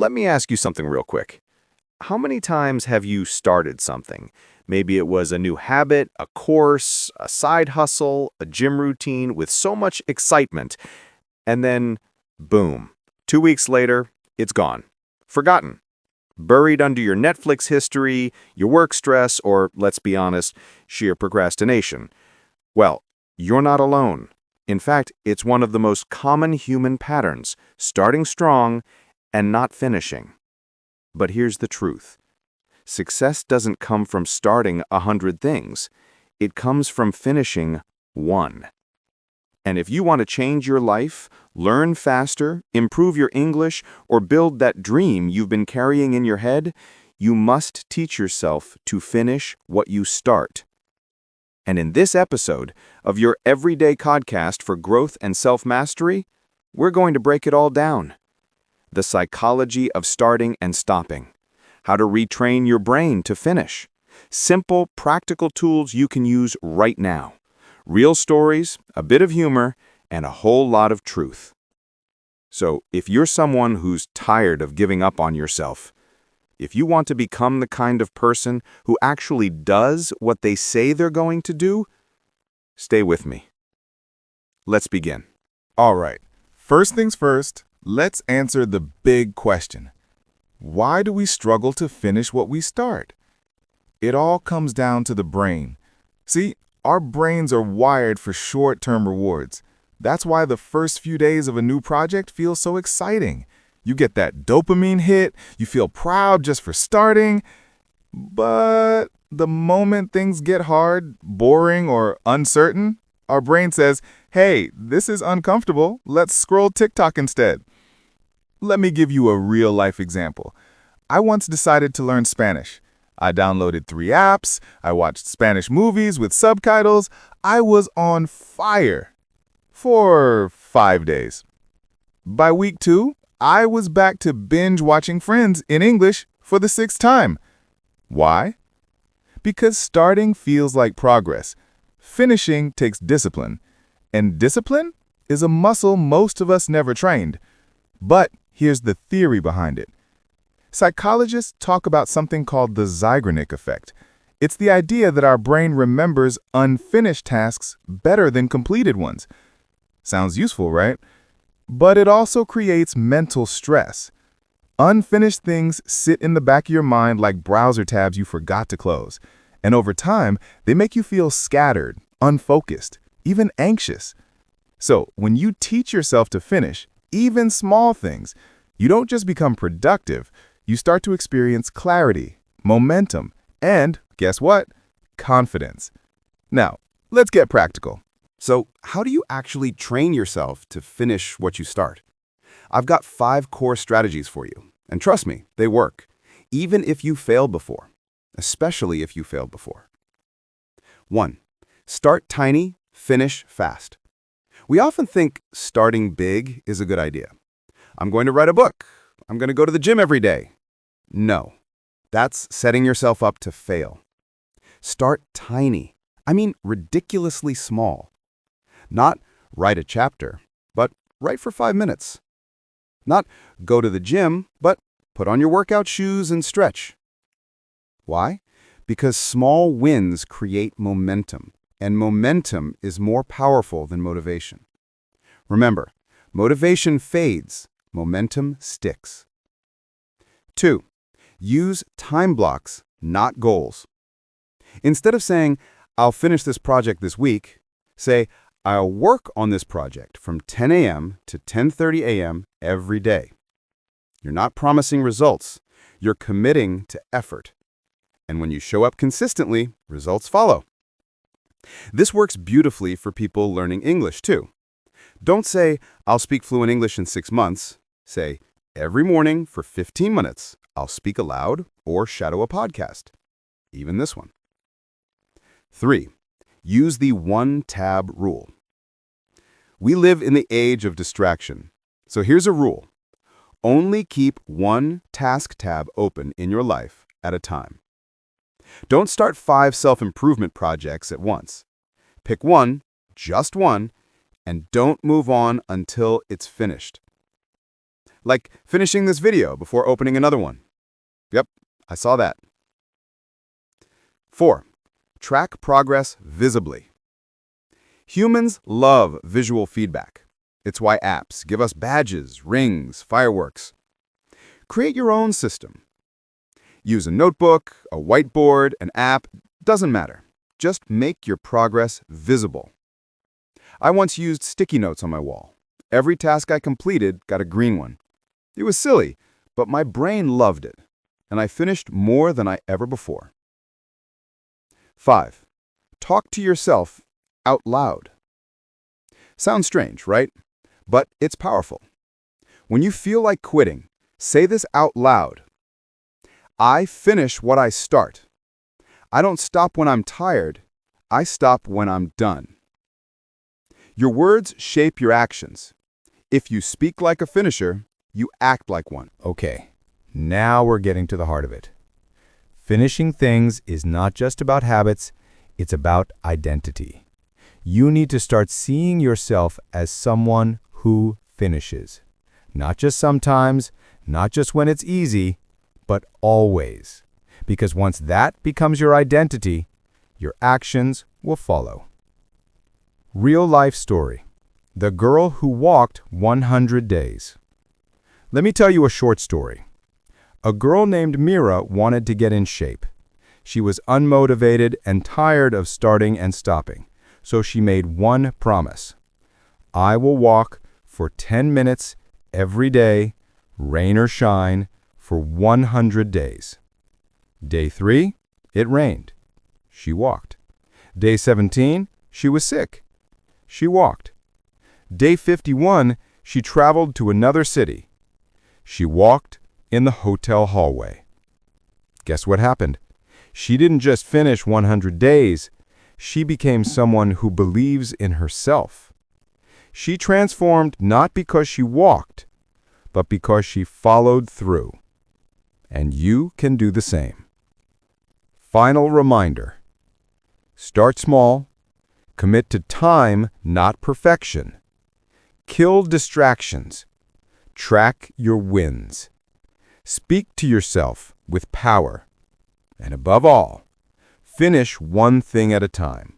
Let me ask you something real quick. How many times have you started something? Maybe it was a new habit, a course, a side hustle, a gym routine with so much excitement, and then, boom, 2 weeks later, it's gone. Forgotten. Buried under your Netflix history, your work stress, or, let's be honest, sheer procrastination. Well, you're not alone. In fact, it's one of the most common human patterns, starting strong and not finishing. But here's the truth. Success doesn't come from starting 100 things. It comes from finishing one. And if you want to change your life, learn faster, improve your English, or build that dream you've been carrying in your head, you must teach yourself to finish what you start. And in this episode of your everyday podcast for growth and self-mastery, we're going to break it all down. The psychology of starting and stopping. How to retrain your brain to finish. Simple, practical tools you can use right now. Real stories, a bit of humor, and a whole lot of truth. So, if you're someone who's tired of giving up on yourself, if you want to become the kind of person who actually does what they say they're going to do, stay with me. Let's begin. All right, first things first, let's answer the big question. Why do we struggle to finish what we start? It all comes down to the brain. See, our brains are wired for short-term rewards. That's why the first few days of a new project feel so exciting. You get that dopamine hit, you feel proud just for starting. But the moment things get hard, boring, or uncertain, our brain says, hey, this is uncomfortable, let's scroll TikTok instead. Let me give you a real-life example. I once decided to learn Spanish. I downloaded 3 apps, I watched Spanish movies with subtitles. I was on fire for 5 days. By week 2, I was back to binge watching Friends in English for the 6th time. Why? Because starting feels like progress. Finishing takes discipline. And discipline is a muscle most of us never trained. But here's the theory behind it. Psychologists talk about something called the Zeigarnik effect. It's the idea that our brain remembers unfinished tasks better than completed ones. Sounds useful, right? But it also creates mental stress. Unfinished things sit in the back of your mind like browser tabs you forgot to close. And over time, they make you feel scattered, unfocused, even anxious. So when you teach yourself to finish, even small things, you don't just become productive, you start to experience clarity, momentum, and, guess what? Confidence. Now, let's get practical. So, how do you actually train yourself to finish what you start? I've got 5 core strategies for you. And trust me, they work. Even if you failed before. Especially if you failed before. 1. Start tiny, finish fast. We often think starting big is a good idea. I'm going to write a book. I'm going to go to the gym every day. No. That's setting yourself up to fail. Start tiny. I mean ridiculously small. Not write a chapter, but write for 5 minutes. Not go to the gym, but put on your workout shoes and stretch. Why? Because small wins create momentum, and momentum is more powerful than motivation. Remember, motivation fades, momentum sticks. 2. Use time blocks, not goals. Instead of saying, I'll finish this project this week, say, I'll work on this project from 10 a.m. to 10:30 a.m. every day. You're not promising results. You're committing to effort. And when you show up consistently, results follow. This works beautifully for people learning English, too. Don't say, I'll speak fluent English in 6 months. Say, every morning for 15 minutes, I'll speak aloud or shadow a podcast. Even this one. 3. Use the one-tab rule. We live in the age of distraction. So here's a rule. Only keep one task tab open in your life at a time. Don't start 5 self-improvement projects at once. Pick one, just one, and don't move on until it's finished. Like finishing this video before opening another one. Yep, I saw that. 4. Track progress visibly. Humans love visual feedback. It's why apps give us badges, rings, fireworks. Create your own system. Use a notebook, a whiteboard, an app, doesn't matter. Just make your progress visible. I once used sticky notes on my wall. Every task I completed got a green one. It was silly, but my brain loved it, and I finished more than I ever before. 5. Talk to yourself out loud. Sounds strange, right? But it's powerful. When you feel like quitting, say this out loud. I finish what I start. I don't stop when I'm tired. I stop when I'm done. Your words shape your actions. If you speak like a finisher, you act like one. Okay, now we're getting to the heart of it. Finishing things is not just about habits, it's about identity. You need to start seeing yourself as someone who finishes. Not just sometimes, not just when it's easy, but always. Because once that becomes your identity, your actions will follow. Real life story. The girl who walked 100 days. Let me tell you a short story. A girl named Mira wanted to get in shape. She was unmotivated and tired of starting and stopping, so she made one promise. I will walk for 10 minutes every day, rain or shine, for 100 days. Day 3, it rained. She walked. Day 17, she was sick. She walked. Day 51, she traveled to another city. She walked in the hotel hallway. Guess what happened? She didn't just finish 100 days. She became someone who believes in herself. She transformed not because she walked, but because she followed through. And you can do the same. Final reminder. Start small. Commit to time, not perfection. Kill distractions. Track your wins. Speak to yourself with power. And above all, finish one thing at a time.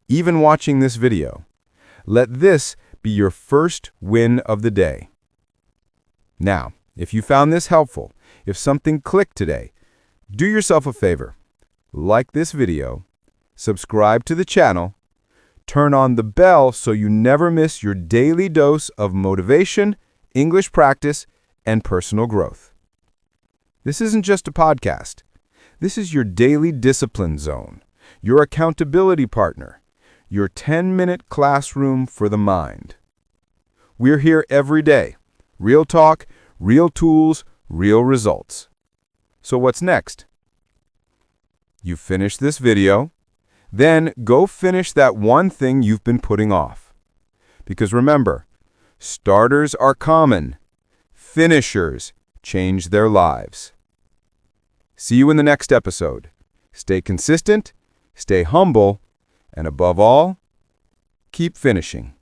Even watching this video, let this be your first win of the day. Now, if you found this helpful, if something clicked today, do yourself a favor. Like this video, subscribe to the channel, turn on the bell so you never miss your daily dose of motivation, English practice, and personal growth. This isn't just a podcast. This is your daily discipline zone, your accountability partner, your 10-minute classroom for the mind. We're here every day. Real talk, real tools, real results. So what's next? You finish this video, then go finish that one thing you've been putting off. Because remember, starters are common. Finishers change their lives. See you in the next episode. Stay consistent, stay humble, and above all, keep finishing.